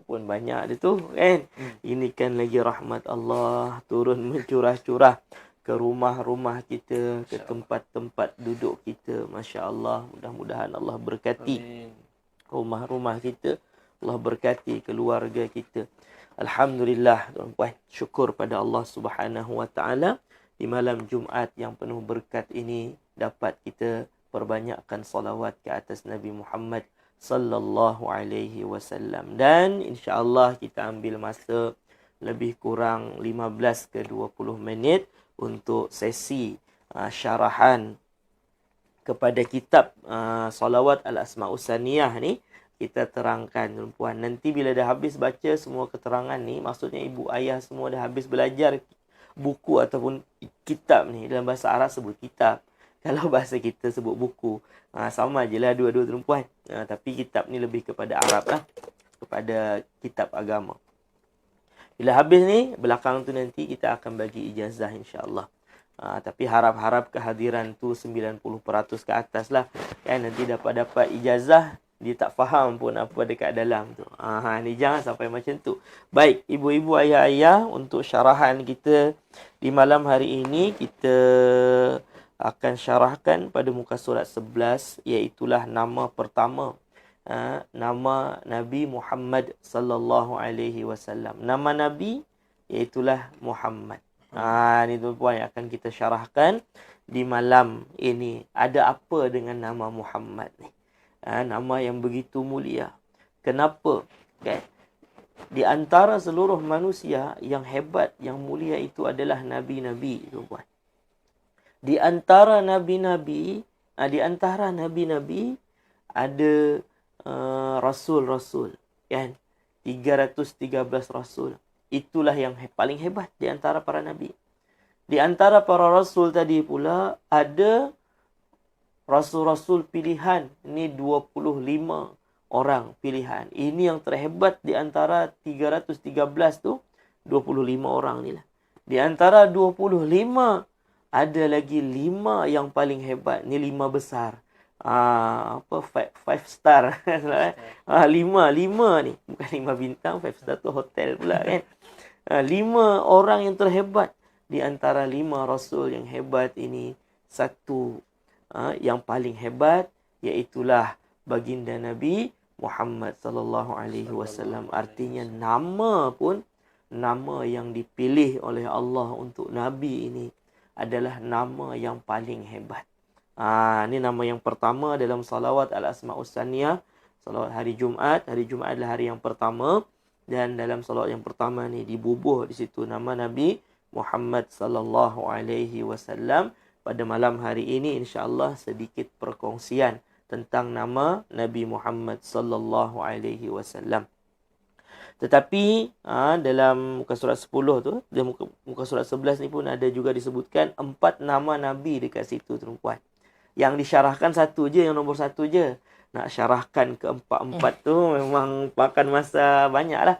pun banyak dia tu kan. Ini kan lagi rahmat Allah turun mencurah-curah ke rumah-rumah kita, ke tempat-tempat duduk kita. Masya Allah, mudah-mudahan Allah berkati rumah-rumah kita, Allah berkati keluarga kita. Alhamdulillah tuan-puan, syukur pada Allah Subhanahu wa taala di malam Jumaat yang penuh berkat ini dapat kita perbanyakkan salawat ke atas Nabi Muhammad sallallahu alaihi wasallam, dan insya-Allah kita ambil masa lebih kurang 15 ke 20 minit untuk sesi syarahan kepada kitab salawat al-asmaul saniyah ni. Kita terangkan tuan-puan, nanti bila dah habis baca semua keterangan ni, maksudnya ibu ayah semua dah habis belajar buku ataupun kitab ni. Dalam bahasa Arab sebut kitab, kalau bahasa kita sebut buku. Sama je lah dua-dua tuan-puan. Tapi kitab ni lebih kepada Arab lah, kepada kitab agama. Bila habis ni, belakang tu nanti kita akan bagi ijazah insya-Allah. Tapi harap-harap kehadiran tu 90% ke atas lah. Kan nanti dapat ijazah, dia tak faham pun apa dekat dalam tu. Ni jangan sampai macam tu. Baik, ibu-ibu, ayah-ayah, untuk syarahan kita di malam hari ini, kita akan syarahkan pada muka surat 11, iaitulah nama pertama. Nama Nabi Muhammad sallallahu alaihi wasallam. Nama Nabi iaitulah Muhammad. Ni tuan-puan yang akan kita syarahkan di malam ini. Ada apa dengan nama Muhammad ni? Nama yang begitu mulia. Kenapa? Okay. Di antara seluruh manusia yang hebat, yang mulia itu adalah Nabi-Nabi, tuan-puan. Di antara Nabi-Nabi ada Rasul-Rasul. Kan? 313 Rasul. Itulah yang paling hebat di antara para Nabi. Di antara para Rasul tadi pula ada Rasul-Rasul pilihan. Ini 25 orang pilihan. Ini yang terhebat di antara 313 tu, 25 orang ni lah. Di antara 25, ada lagi 5 yang paling hebat. Ni 5 besar. 5 star. 5 ni. Bukan 5 bintang, 5 star tu hotel pula kan. 5 orang yang terhebat. Di antara 5 Rasul yang hebat ini, satu yang paling hebat, iaitulah baginda Nabi Muhammad sallallahu alaihi wasallam. Artinya nama pun, nama yang dipilih oleh Allah untuk Nabi ini adalah nama yang paling hebat. Ini nama yang pertama dalam salawat al-asmaul saniyah, salawat hari Jumaat. Hari Jumaat adalah hari yang pertama, dan dalam salawat yang pertama ni dibubuh di situ nama Nabi Muhammad sallallahu alaihi wasallam. Pada malam hari ini insya-Allah sedikit perkongsian tentang nama Nabi Muhammad sallallahu alaihi wasallam. Tetapi dalam muka surat 10 tu, dalam muka surat 11 ni pun ada juga disebutkan 4 nama Nabi dekat situ tuan-puan. Yang disyarahkan satu je, yang nombor 1 je. Nak syarahkan ke 4 tu memang makan masa banyak lah.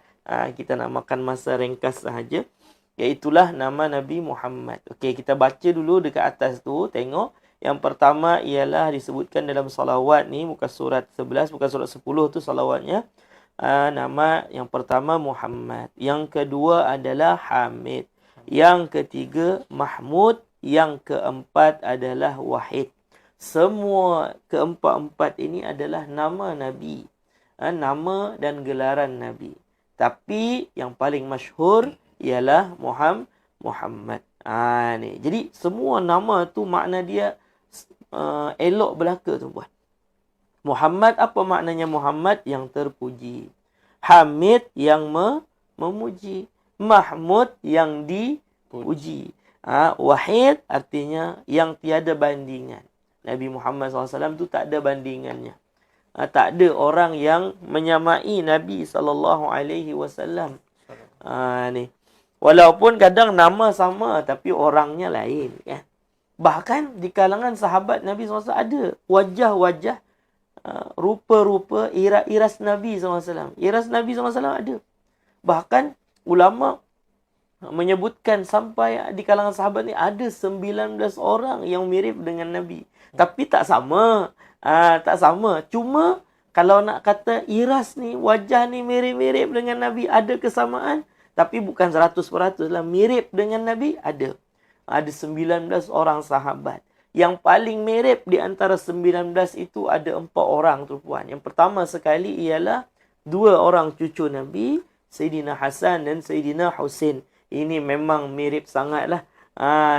Kita nak makan masa ringkas sahaja. Iaitulah nama Nabi Muhammad. Okey, kita baca dulu dekat atas tu, tengok. Yang pertama ialah disebutkan dalam salawat ni, muka surat 11, muka surat 10 tu salawatnya. Nama yang pertama Muhammad. Yang kedua adalah Hamid. Yang ketiga Mahmud. Yang keempat adalah Wahid. Semua keempat-empat ini adalah nama Nabi. Nama dan gelaran Nabi. Tapi yang paling masyhur ialah Muhammad. Ni. Jadi semua nama tu makna dia elok belaka tuan-puan. Muhammad, apa maknanya Muhammad? Yang terpuji. Hamid, yang memuji. Mahmud, yang dipuji. Wahid artinya yang tiada bandingan. Nabi Muhammad SAW tu tak ada bandingannya. Tak ada orang yang menyamai Nabi SAW. Ni. Walaupun kadang nama sama tapi orangnya lain. Kan? Bahkan di kalangan sahabat Nabi SAW ada wajah-wajah, rupa-rupa, iras Nabi SAW. Iras Nabi SAW ada. Bahkan ulama menyebutkan sampai di kalangan sahabat ni ada 19 orang yang mirip dengan Nabi. Tapi tak sama. Tak sama. Cuma kalau nak kata iras ni, wajah ni mirip-mirip dengan Nabi, ada kesamaan. Tapi bukan 100% lah. Mirip dengan Nabi, ada. Ada 19 orang sahabat. Yang paling mirip di antara 19 itu ada 4 orang perempuan. Yang pertama sekali ialah 2 orang cucu Nabi, Sayyidina Hasan dan Sayyidina Husin. Ini memang mirip sangatlah.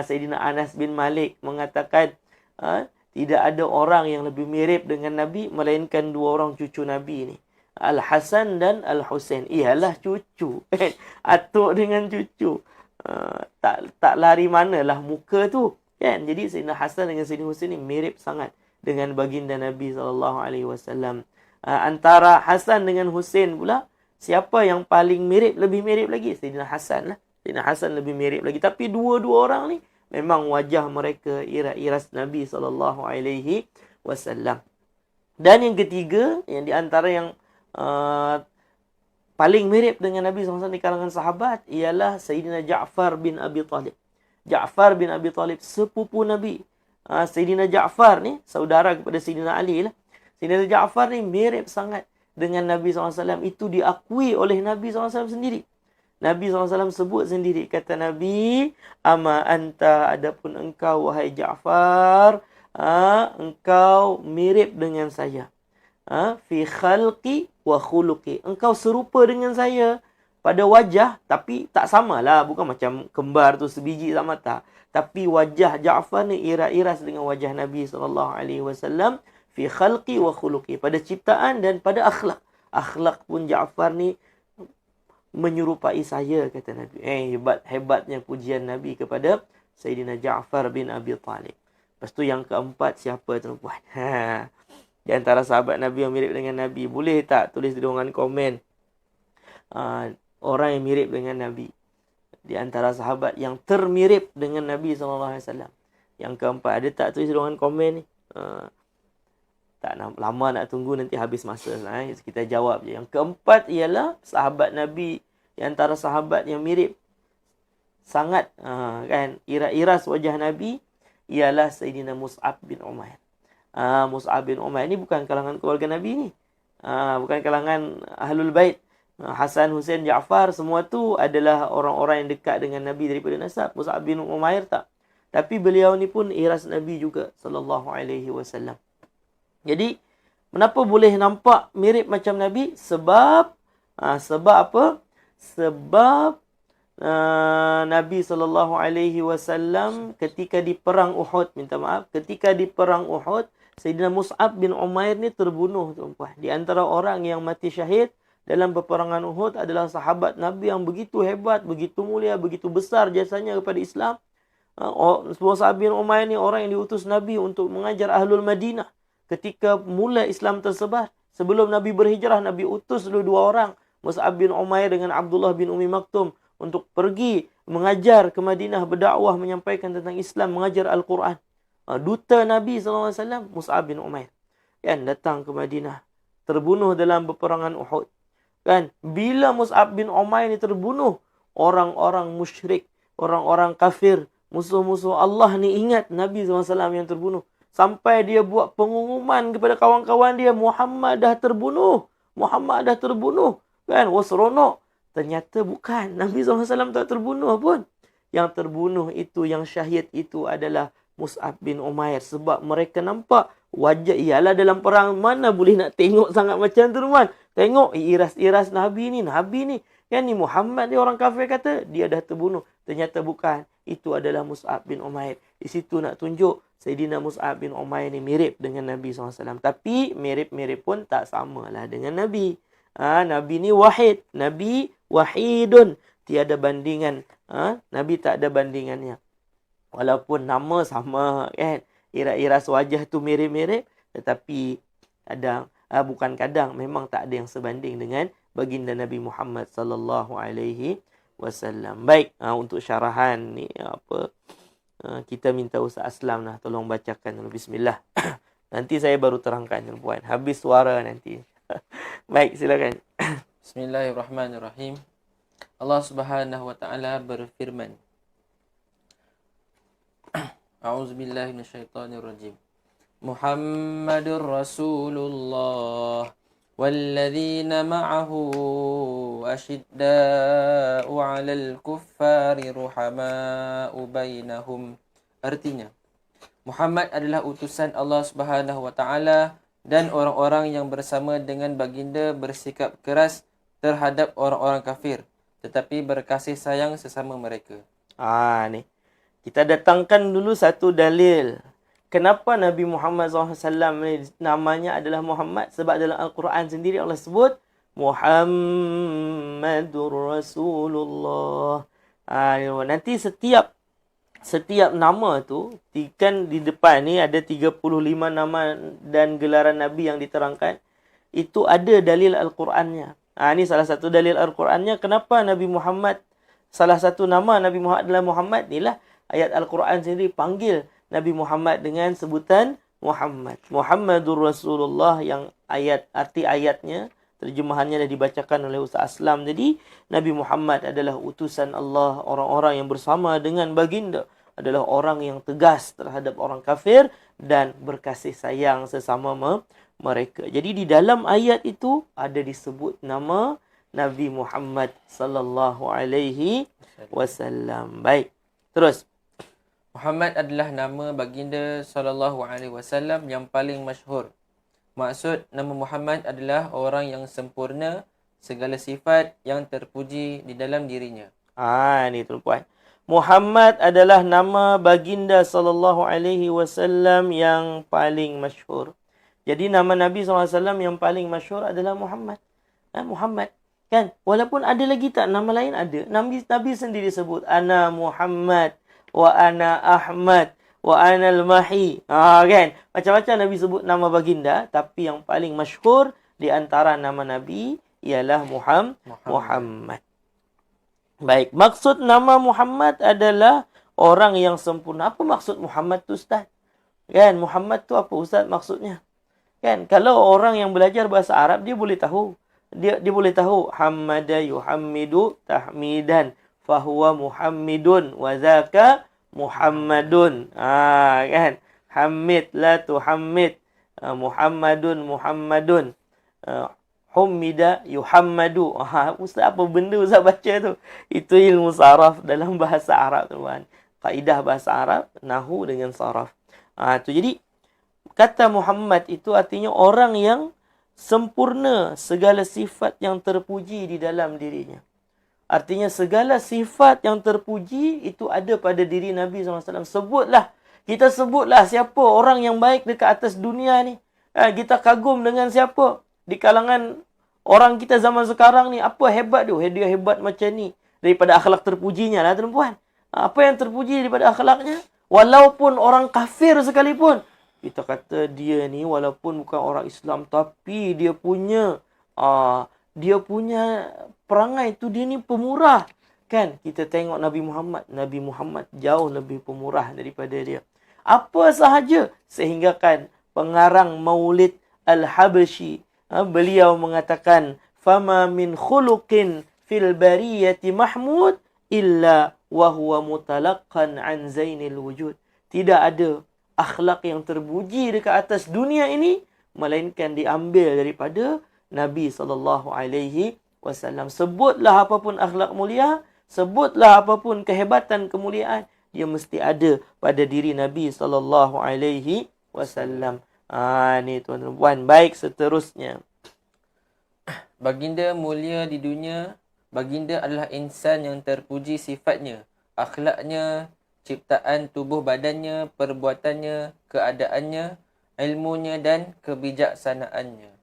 Sayyidina Anas bin Malik mengatakan, tidak ada orang yang lebih mirip dengan Nabi melainkan 2 orang cucu Nabi ni. Al-Hasan dan Al-Husain. Ialah cucu. Atuk dengan cucu. Tak lari manalah muka tu. Kan? Jadi Sayyidina Hasan dengan Sayyidina Husain ni mirip sangat dengan baginda Nabi SAW. Antara Hasan dengan Husain pula, siapa yang paling mirip, lebih mirip lagi? Sayyidina Hasan lah. Sayyidina Hasan lebih mirip lagi. Tapi dua-dua orang ni, memang wajah mereka iras Nabi SAW. Dan yang ketiga, yang di antara yang paling mirip dengan Nabi SAW di kalangan sahabat, ialah Sayyidina Ja'far bin Abi Talib. Ja'far bin Abi Talib, sepupu Nabi. Sayyidina Ja'far ni, saudara kepada Sayyidina Ali lah. Sayyidina Ja'far ni mirip sangat dengan Nabi SAW. Itu diakui oleh Nabi SAW sendiri. Nabi SAW sebut sendiri, kata Nabi, ama anta, adapun engkau wahai Ja'far, engkau mirip dengan saya. Fi khalqi wa khuluqi. Engkau serupa dengan saya pada wajah, tapi tak samalah. Bukan macam kembar tu sebiji sama tak. Tapi wajah Ja'far ni iras dengan wajah Nabi SAW. Fi khalqi wa khuluqi. Pada ciptaan dan pada akhlak. Akhlak pun Ja'far ni menyerupai saya, kata Nabi. Hebatnya pujian Nabi kepada Sayyidina Ja'far bin Abi Talib. Lepas tu yang keempat, siapa tuan-puan? Di antara sahabat Nabi yang mirip dengan Nabi, boleh tak tulis di ruangan komen orang yang mirip dengan Nabi? Di antara sahabat yang termirip dengan Nabi SAW. Yang keempat, ada tak tulis di ruangan komen ni? Tak lama nak tunggu, nanti habis masa lah. Kita jawab je. Yang keempat ialah sahabat Nabi, di antara sahabat yang mirip sangat kan, iras wajah Nabi, ialah Sayyidina Mus'ab bin Umair. Mus'ab bin Umair ni bukan kalangan keluarga Nabi ni. Bukan kalangan Ahlul Bait. Hasan, Husain, Ja'far, semua tu adalah orang-orang yang dekat dengan Nabi daripada nasab. Mus'ab bin Umair tak. Tapi beliau ni pun iras Nabi juga SAW. Jadi, kenapa boleh nampak mirip macam Nabi? Sebab apa? Sebab Nabi SAW ketika di perang Uhud, ketika di perang Uhud, Sayyidina Mus'ab bin Umair ni terbunuh, tuan-puan. Di antara orang yang mati syahid dalam peperangan Uhud adalah sahabat Nabi yang begitu hebat, begitu mulia, begitu besar jasanya kepada Islam. Mus'ab bin Umair ni orang yang diutus Nabi untuk mengajar Ahlul Madinah. Ketika mula Islam tersebar, sebelum Nabi berhijrah, Nabi utus dulu 2 orang, Mus'ab bin Umair dengan Abdullah bin Umi Maktum, untuk pergi mengajar ke Madinah, berdakwah, menyampaikan tentang Islam, mengajar Al-Quran. Duta Nabi SAW, Mus'ab bin Umair, kan, datang ke Madinah, terbunuh dalam peperangan Uhud. Kan, bila Mus'ab bin Umair ni terbunuh, orang-orang musyrik, orang-orang kafir, musuh-musuh Allah ni ingat Nabi SAW yang terbunuh. Sampai dia buat pengumuman kepada kawan-kawan dia, Muhammad dah terbunuh. Muhammad dah terbunuh. Kan, wasronok. Ternyata bukan. Nabi SAW tak terbunuh pun. Yang terbunuh itu, yang syahid itu adalah Mus'ab bin Umair. Sebab mereka nampak wajah, ialah dalam perang mana boleh nak tengok sangat macam tu, teman. Tengok iras-iras Nabi ni. Kan ni Muhammad ni, orang kafir kata dia dah terbunuh. Ternyata bukan. Itu adalah Mus'ab bin Umair. Di situ nak tunjuk Sayyidina Mus'ab bin Umair ni mirip dengan Nabi SAW. Tapi mirip-mirip pun tak samalah dengan Nabi. Nabi ni wahid. Nabi wahidun. Tiada bandingan. Nabi tak ada bandingannya. Walaupun nama sama, kan. Iras wajah tu mirip-mirip. Tetapi kadang, memang tak ada yang sebanding dengan baginda Nabi Muhammad SAW. Baik, untuk syarahan ni kita minta Ustaz Aslam lah, tolong bacakan dulu. Bismillah. Nanti saya baru terangkan, puan. Habis suara nanti. Baik, silakan. Bismillahirrahmanirrahim. Allah Subhanahu wa taala berfirman. A'udzubillahi minasyaitonirrajim. Muhammadur Rasulullah والذين معه أشداء على الكفار رحماء بينهم. Artinya, Muhammad adalah utusan Allah Subhanahu wa taala dan orang-orang yang bersama dengan baginda bersikap keras terhadap orang-orang kafir tetapi berkasih sayang sesama mereka. Ni. Kita datangkan dulu satu dalil. Kenapa Nabi Muhammad SAW ni namanya adalah Muhammad? Sebab dalam Al-Quran sendiri Allah sebut Muhammadur Rasulullah. Nanti setiap nama tu, kan di depan ni ada 35 nama dan gelaran Nabi yang diterangkan. Itu ada dalil Al-Qurannya. Ini salah satu dalil Al-Qurannya. Kenapa Nabi Muhammad, salah satu nama Nabi Muhammad adalah Muhammad. Inilah ayat Al-Quran sendiri panggil Nabi Muhammad dengan sebutan Muhammad. Muhammadur Rasulullah, yang arti ayatnya, terjemahannya dah dibacakan oleh Ustaz Aslam. Jadi, Nabi Muhammad adalah utusan Allah. Orang-orang yang bersama dengan baginda adalah orang yang tegas terhadap orang kafir dan berkasih sayang sesama mereka. Jadi, di dalam ayat itu ada disebut nama Nabi Muhammad sallallahu alaihi wasallam. Baik. Terus. Muhammad adalah nama baginda sallallahu alaihi wasallam yang paling masyhur. Maksud nama Muhammad adalah orang yang sempurna, segala sifat yang terpuji di dalam dirinya. Ni tuan-puan. Muhammad adalah nama baginda sallallahu alaihi wasallam yang paling masyhur. Jadi nama Nabi SAW yang paling masyhur adalah Muhammad. Muhammad. Kan? Walaupun ada lagi tak nama lain ada. Nabi sendiri sebut ana Muhammad wa ana Ahmad wa ana al-Mahi. Kan? Macam-macam Nabi sebut nama baginda, tapi yang paling masyhur di antara nama Nabi ialah Muhammad. Baik, maksud nama Muhammad adalah orang yang sempurna. Apa maksud Muhammad tu, Ustaz? Kan, Muhammad tu apa, Ustaz, maksudnya? Kan, kalau orang yang belajar bahasa Arab, dia boleh tahu. Dia boleh tahu hammada yuhammidu tahmidan fahuwa Muhammadun wa zaka Muhammadun. Kan? Hamid la tuhammid. Muhammadun. Hummida yuhammadu. Ustaz, apa benda Ustaz baca tu? Itu ilmu saraf dalam bahasa Arab, tuan. Kaedah bahasa Arab, nahu dengan saraf. Jadi kata Muhammad itu artinya orang yang sempurna, segala sifat yang terpuji di dalam dirinya. Artinya segala sifat yang terpuji itu ada pada diri Nabi SAW. Kita sebutlah siapa orang yang baik dekat atas dunia ni. Kita kagum dengan siapa di kalangan orang kita zaman sekarang ni. Apa hebat dia? Dia hebat macam ni. Daripada akhlak terpujinya lah, tuan-puan. Apa yang terpuji daripada akhlaknya? Walaupun orang kafir sekalipun, kita kata dia ni walaupun bukan orang Islam, tapi dia punya perangai tu, dia ni pemurah. Kan? Kita tengok Nabi Muhammad jauh lebih pemurah daripada dia. Apa sahaja, sehingga kan pengarang Maulid Al-Habsyi, beliau mengatakan, fama min khuluqin fil bariyati mahmud illa wa huwa mutalaqqan an zainil wujud. Tidak ada akhlak yang terpuji dekat atas dunia ini melainkan diambil daripada Nabi SAW. Sebutlah apapun akhlak mulia, sebutlah apapun kehebatan kemuliaan, dia mesti ada pada diri Nabi SAW. Ni tuan-tuan. Baik, seterusnya. Baginda mulia di dunia. Baginda adalah insan yang terpuji sifatnya, akhlaknya, ciptaan tubuh badannya, perbuatannya, keadaannya, ilmunya dan kebijaksanaannya.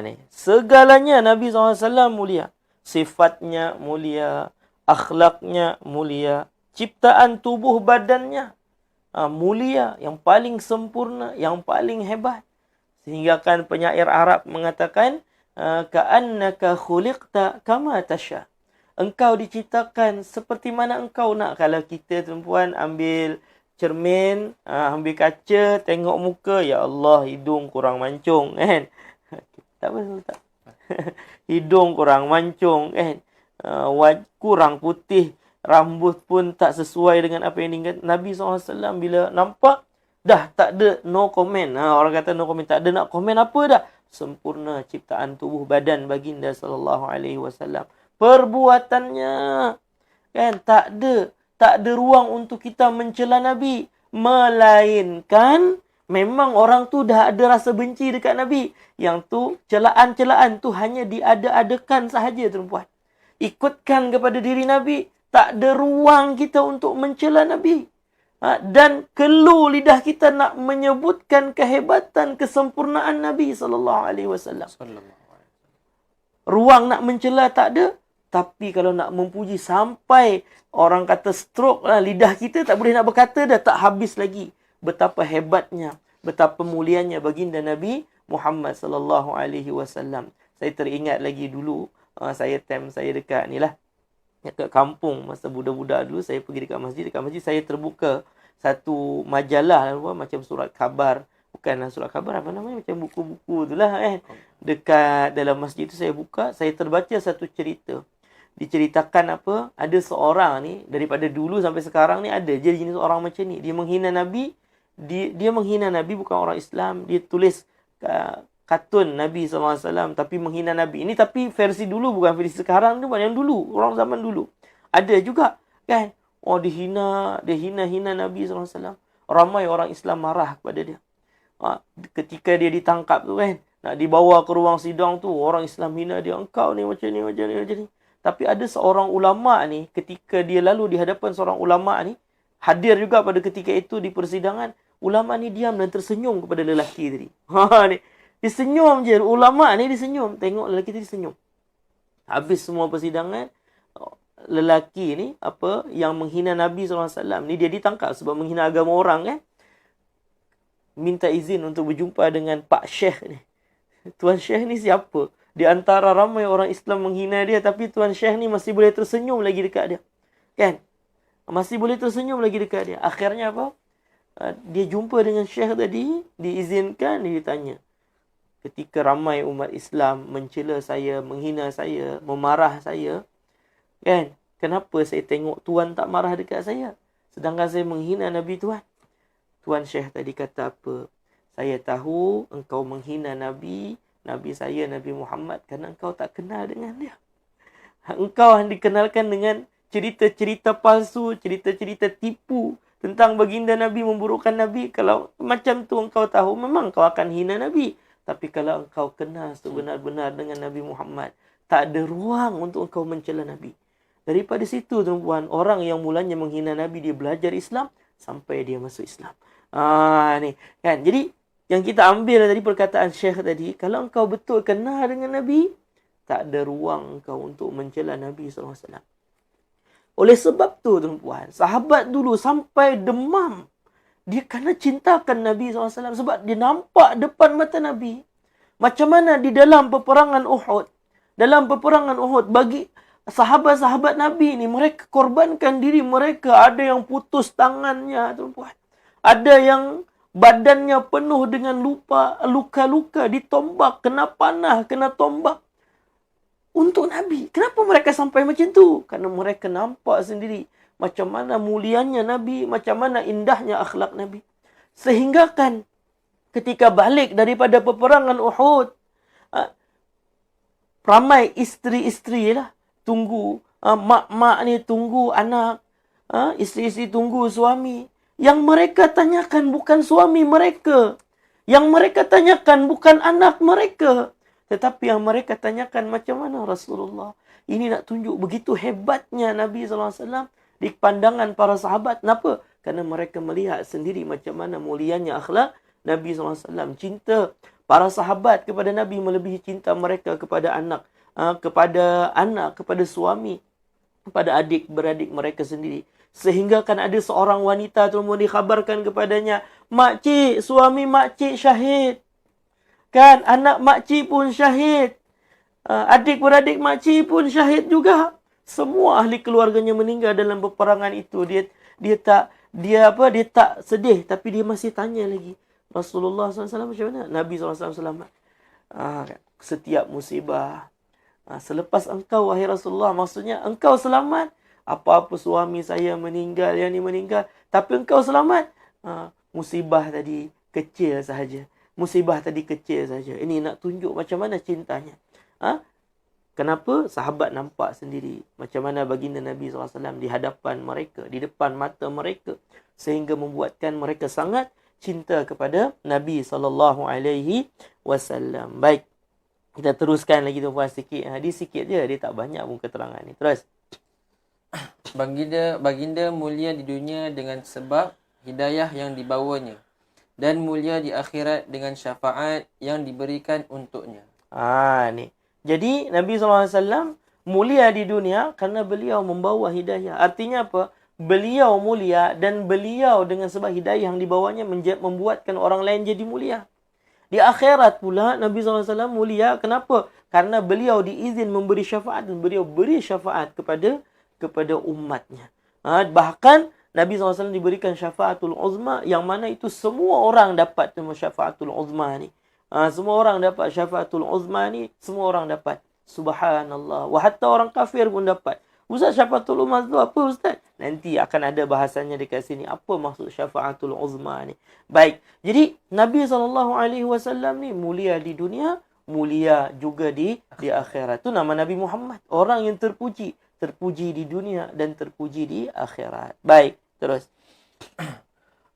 Ni. Segalanya Nabi SAW mulia. Sifatnya mulia, akhlaknya mulia, ciptaan tubuh badannya mulia, yang paling sempurna, yang paling hebat. Sehingga kan penyair Arab mengatakan, ka'annaka khuliqta kama tasha. Engkau diciptakan seperti mana engkau nak. Kalau kita, tuan-puan, ambil cermin, ambil kaca, tengok muka, ya Allah, hidung kurang mancung, kan? Tak apa, tak. Hidung kurang mancung, kan? Kurang putih, rambut pun tak sesuai dengan apa yang diingat. Nabi SAW bila nampak, dah tak ada no comment. Orang kata no comment, tak ada nak komen apa dah. sempurna ciptaan tubuh badan baginda sallallahu alaihi wasallam. Perbuatannya kan tak ada ruang untuk kita mencela Nabi, melainkan memang orang tu dah ada rasa benci dekat Nabi. Yang tu celaan-celaan tu hanya diada-adakan sahaja tuan-puan. Ikutkan kepada diri Nabi, tak ada ruang kita untuk mencela Nabi. Dan keluh lidah kita nak menyebutkan kehebatan, kesempurnaan Nabi sallallahu alaihi wasallam. Ruang nak mencela tak ada, tapi kalau nak memuji sampai orang kata stroke lah, lidah kita tak boleh nak berkata dah, tak habis lagi betapa hebatnya, betapa mulianya baginda Nabi Muhammad sallallahu alaihi wasallam. Saya teringat lagi dulu, saya dekat ni lah, dekat kampung masa budak-budak dulu, saya pergi dekat masjid saya terbuka satu majalah macam surat khabar, bukanlah surat khabar, apa namanya, macam buku-buku tu lah dekat dalam masjid tu saya buka, saya terbaca satu cerita. Diceritakan apa, ada seorang ni daripada dulu sampai sekarang ni ada je jenis orang macam ni, dia menghina Nabi, dia menghina Nabi, bukan orang Islam, dia tulis kartun Nabi SAW tapi menghina Nabi. Ini tapi versi dulu, bukan versi sekarang tu, yang dulu, orang zaman dulu. Ada juga kan. Oh, dia hina Nabi SAW. Ramai orang Islam marah kepada dia. Ketika dia ditangkap tu kan, nak dibawa ke ruang sidang tu, orang Islam hina dia, engkau ni macam ni. Tapi ada seorang ulama ni, ketika dia lalu di hadapan seorang ulama ni, hadir juga pada ketika itu di persidangan, ulama ni diam dan tersenyum kepada lelaki tadi. Dia senyum je. Ulama ni dia senyum. Tengok lelaki tadi senyum. Habis semua persidangan, lelaki ni yang menghina Nabi SAW ni, dia ditangkap sebab menghina agama orang kan. Minta izin untuk berjumpa dengan Pak Syekh ni. Tuan Syekh ni siapa? Di antara ramai orang Islam menghina dia, tapi Tuan Syekh ni masih boleh tersenyum lagi dekat dia. Kan? Masih boleh tersenyum lagi dekat dia. Akhirnya apa? Dia jumpa dengan Syekh tadi, diizinkan, dia ditanya. Ketika ramai umat Islam mencela saya, menghina saya, memarah saya, kan? Kenapa saya tengok Tuan tak marah dekat saya? Sedangkan saya menghina Nabi Tuan. Tuan Syekh tadi kata apa? Saya tahu engkau menghina Nabi saya, Nabi Muhammad, kerana engkau tak kenal dengan dia. Engkau dikenalkan dengan cerita-cerita palsu, cerita-cerita tipu tentang baginda Nabi, memburukkan Nabi. Kalau macam tu engkau tahu, memang engkau akan hina Nabi. Tapi kalau engkau kenal sebenar-benar dengan Nabi Muhammad, tak ada ruang untuk engkau mencela Nabi. Daripada situ tuan-puan, orang yang mulanya menghina Nabi, dia belajar Islam sampai dia masuk Islam. Ni kan. Jadi yang kita ambil dari perkataan Syekh tadi, kalau engkau betul kenal dengan Nabi, tak ada ruang engkau untuk mencela Nabi SAW. Oleh sebab tu tuan-puan, sahabat dulu sampai demam. Dia kerana cintakan Nabi SAW sebab dia nampak depan mata Nabi. Macam mana di dalam peperangan Uhud. Dalam peperangan Uhud, bagi sahabat-sahabat Nabi ni, mereka korbankan diri mereka. Ada yang putus tangannya, tuan-puan. Ada yang badannya penuh dengan luka-luka, ditombak, kena panah, kena tombak. Untuk Nabi. Kenapa mereka sampai macam tu? Kerana mereka nampak sendiri macam mana mulianya Nabi, macam mana indahnya akhlak Nabi. Sehingga kan ketika balik daripada peperangan Uhud, ramai isteri-isteri lah tunggu, mak-mak ni tunggu anak, isteri-isteri tunggu suami. Yang mereka tanyakan bukan suami mereka, yang mereka tanyakan bukan anak mereka, tetapi yang mereka tanyakan macam mana Rasulullah. Ini nak tunjuk begitu hebatnya Nabi SAW di pandangan para sahabat. Kenapa? Kerana mereka melihat sendiri macam mana mulianya akhlak Nabi SAW. Cinta para sahabat kepada Nabi melebihi cinta mereka kepada anak, kepada suami, kepada adik-beradik mereka sendiri. Sehingga kan ada seorang wanita tu dikhabarkan kepadanya, makcik, suami makcik syahid. Kan, anak makcik pun syahid. Adik-beradik makcik pun syahid juga. Semua ahli keluarganya meninggal dalam peperangan itu. Dia tak sedih, tapi dia masih tanya lagi. Rasulullah SAW macam mana? Nabi SAW selamat. Setiap musibah. Selepas engkau, wahai Rasulullah, maksudnya engkau selamat. Apa-apa suami saya meninggal, yang ni meninggal, tapi engkau selamat. Musibah tadi kecil sahaja. musibah tadi kecil saja. Ini nak tunjuk macam mana cintanya. Kenapa? Sahabat nampak sendiri macam mana baginda Nabi SAW di hadapan mereka, di depan mata mereka, sehingga membuatkan mereka sangat cinta kepada Nabi SAW. Baik, kita teruskan lagi tuan-puan sikit. Hadis sikit je, dia tak banyak pun keterangan ni. Terus. Baginda mulia di dunia dengan sebab hidayah yang dibawanya, dan mulia di akhirat dengan syafaat yang diberikan untuknya. Ni. Jadi Nabi SAW mulia di dunia kerana beliau membawa hidayah. Artinya apa? Beliau mulia dan beliau dengan sebab hidayah yang dibawanya membuatkan orang lain jadi mulia. Di akhirat pula Nabi SAW mulia. Kenapa? Karena beliau diizin memberi syafaat dan beliau beri syafaat kepada umatnya. Bahkan Nabi SAW diberikan syafaatul uzma yang mana itu semua orang dapat syafaatul uzma ni. Semua orang dapat syafaatul uzma ni, semua orang dapat. Subhanallah. Wah, hatta orang kafir pun dapat. Ustaz, syafaatul uzma tu apa Ustaz? Nanti akan ada bahasannya dekat sini. Apa maksud syafaatul uzma ni? Baik. Jadi Nabi SAW ni mulia di dunia, mulia juga di akhirat. Itu nama Nabi Muhammad. Orang yang terpuji. Terpuji di dunia dan terpuji di akhirat. Baik, terus.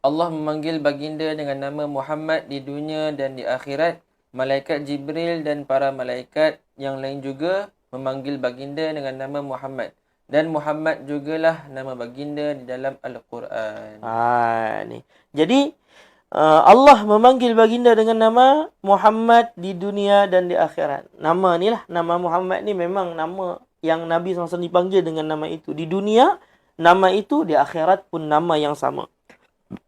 Allah memanggil baginda dengan nama Muhammad di dunia dan di akhirat. Malaikat Jibril dan para malaikat yang lain juga memanggil baginda dengan nama Muhammad. Dan Muhammad jugalah nama baginda di dalam Al-Quran. Ni. Jadi, Allah memanggil baginda dengan nama Muhammad di dunia dan di akhirat. Nama ni lah, nama Muhammad ni memang nama yang Nabi SAW dipanggil dengan nama itu. Di dunia, nama itu. Di akhirat pun nama yang sama.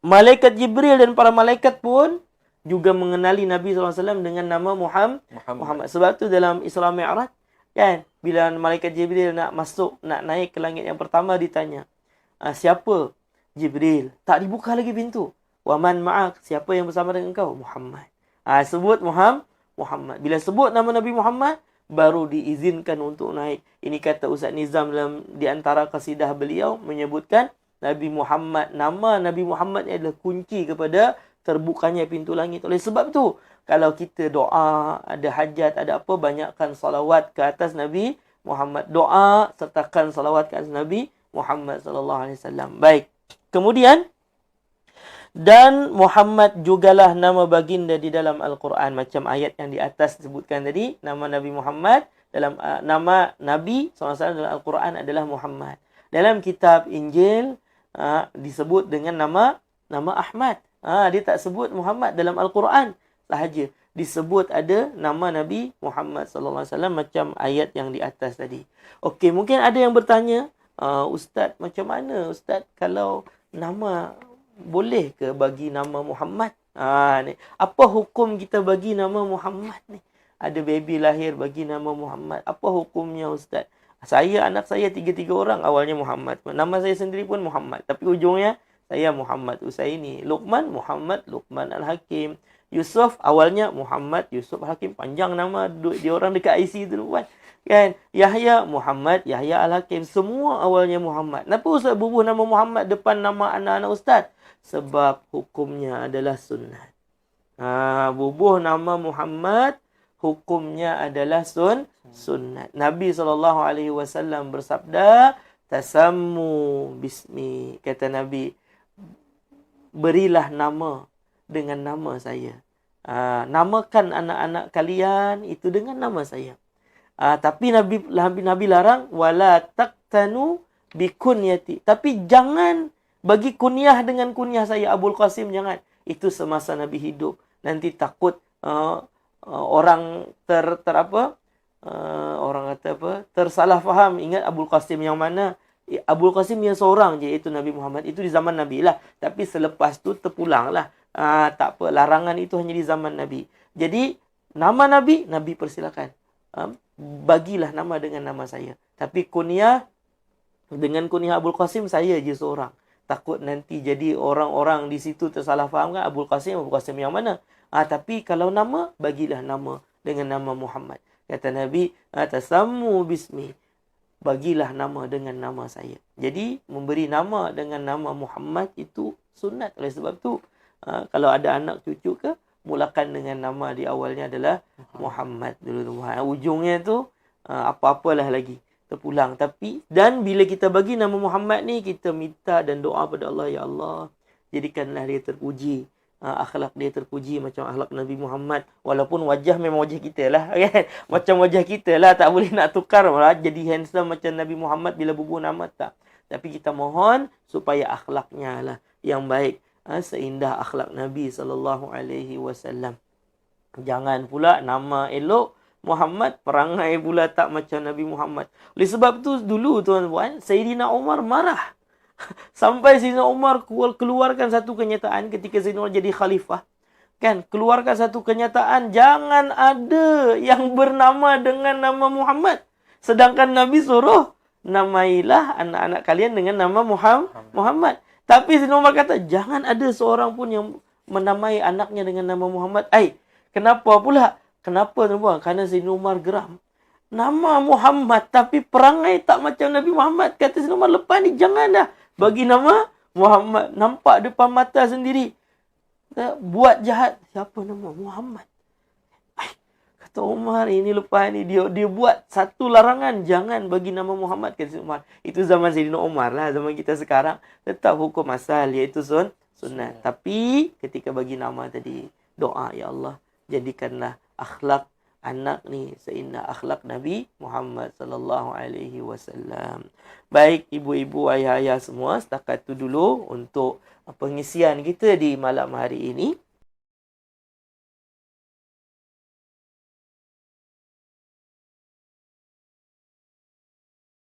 Malaikat Jibril dan para malaikat pun juga mengenali Nabi SAW dengan nama Muhammad. Sebab tu dalam Isra Mi'raj, kan, bila malaikat Jibril nak naik ke langit yang pertama, ditanya, siapa? Jibril. Tak dibuka lagi pintu. Wa man ma'ak? Siapa yang bersama dengan kau? Muhammad. Sebut Muhammad. Bila sebut nama Nabi Muhammad, baru diizinkan untuk naik. Ini kata Ustaz Nizam di antara kasidah beliau menyebutkan Nabi Muhammad. Nama Nabi Muhammad ni adalah kunci kepada terbukanya pintu langit. Oleh sebab tu, kalau kita doa, ada hajat, ada apa, banyakkan salawat ke atas Nabi Muhammad. Doa sertakan salawat ke atas Nabi Muhammad SAW. Baik. Kemudian, dan Muhammad jugalah nama baginda di dalam Al-Quran. Macam ayat yang di atas disebutkan tadi, nama Nabi Muhammad, dalam nama Nabi SAW dalam Al-Quran adalah Muhammad. Dalam kitab Injil, disebut dengan nama Ahmad. Dia tak sebut Muhammad dalam Al-Quran sahaja. Disebut ada nama Nabi Muhammad SAW macam ayat yang di atas tadi. Okey, mungkin ada yang bertanya, Ustaz, macam mana Ustaz kalau nama, boleh ke bagi nama Muhammad? Ni. Apa hukum kita bagi nama Muhammad ni? Ada baby lahir bagi nama Muhammad. Apa hukumnya Ustaz? Anak saya 3 orang awalnya Muhammad. Nama saya sendiri pun Muhammad. Tapi ujungnya saya Muhammad Usaini. Luqman, Muhammad Luqman Al-Hakim. Yusuf awalnya Muhammad Yusuf Al-Hakim. Panjang nama dia orang dekat IC tu buat. Kan? Yahya Muhammad Yahya Al-Hakim. Semua awalnya Muhammad. Kenapa Ustaz bubuh nama Muhammad depan nama anak-anak Ustaz? Sebab hukumnya adalah sunnah. Bubuh nama Muhammad, hukumnya adalah sunnat. Nabi SAW bersabda, tasammu bismi. Kata Nabi, berilah nama dengan nama saya. Namakan anak-anak kalian itu dengan nama saya. Tapi Nabi larang, wala taqtanu bikunyati. Tapi jangan bagi kunyah dengan kunyah saya, Abul Qasim, jangan. Itu semasa Nabi hidup. Nanti takut orang orang kata apa, tersalah faham. Ingat Abul Qasim yang mana? Abul Qasim yang seorang je, iaitu Nabi Muhammad. Itu di zaman Nabi lah. Tapi selepas tu terpulang lah. Tak apa, larangan itu hanya di zaman Nabi. Jadi nama Nabi, Nabi persilakan. Bagilah nama dengan nama saya. Tapi kunyah, dengan kunyah Abul Qasim, saya je seorang. Takut nanti jadi orang-orang di situ tersalah faham kan, Abul Qasim yang mana? Tapi kalau nama, bagilah nama dengan nama Muhammad. Kata Nabi, tasammu bismi. Bagilah nama dengan nama saya. Jadi, memberi nama dengan nama Muhammad itu sunat. Oleh sebab tu, kalau ada anak cucu ke, mulakan dengan nama di awalnya adalah Muhammad dulu. Ujungnya tu apa-apalah lagi terpulang. Tapi dan bila kita bagi nama Muhammad ni, kita minta dan doa pada Allah, ya Allah, jadikanlah dia terpuji, akhlak dia terpuji macam akhlak Nabi Muhammad. Walaupun wajah memang wajah kita lah kan, macam wajah kita lah, tak boleh nak tukar lah jadi handsome macam Nabi Muhammad bila bubuh nama, tak. Tapi kita mohon supaya akhlaknya lah yang baik, seindah akhlak Nabi SAW. Jangan pula nama elok Muhammad, perangai pula tak macam Nabi Muhammad. Oleh sebab tu dulu tuan-tuan, Sayyidina Umar marah. Sampai Sayyidina Umar keluarkan satu kenyataan ketika Sayyidina Umar jadi khalifah. Kan, keluarkan satu kenyataan, jangan ada yang bernama dengan nama Muhammad. Sedangkan Nabi suruh, namailah anak-anak kalian dengan nama Muhammad. Tapi Sayyidina Umar kata, jangan ada seorang pun yang menamai anaknya dengan nama Muhammad. Kenapa pula? Kenapa tuan-tuan? Kerana Sayyidina Umar geram. Nama Muhammad tapi perangai tak macam Nabi Muhammad. Kata Sayyidina Umar, lepas ni jangan dah bagi nama Muhammad. Nampak depan mata sendiri. Buat jahat. Siapa nama? Muhammad. Kata Umar, ini lepas ni dia buat satu larangan. Jangan bagi nama Muhammad. Kata Sayyidina Umar. Itu zaman Sayyidina Umar lah. Zaman kita sekarang tetap hukum asal, iaitu sunat. Tapi ketika bagi nama tadi, doa, ya Allah, jadikanlah akhlak anak ni seindah akhlak Nabi Muhammad sallallahu alaihi wasallam. Baik ibu-ibu, ayah-ayah semua, setakat tu dulu untuk pengisian kita di malam hari ini.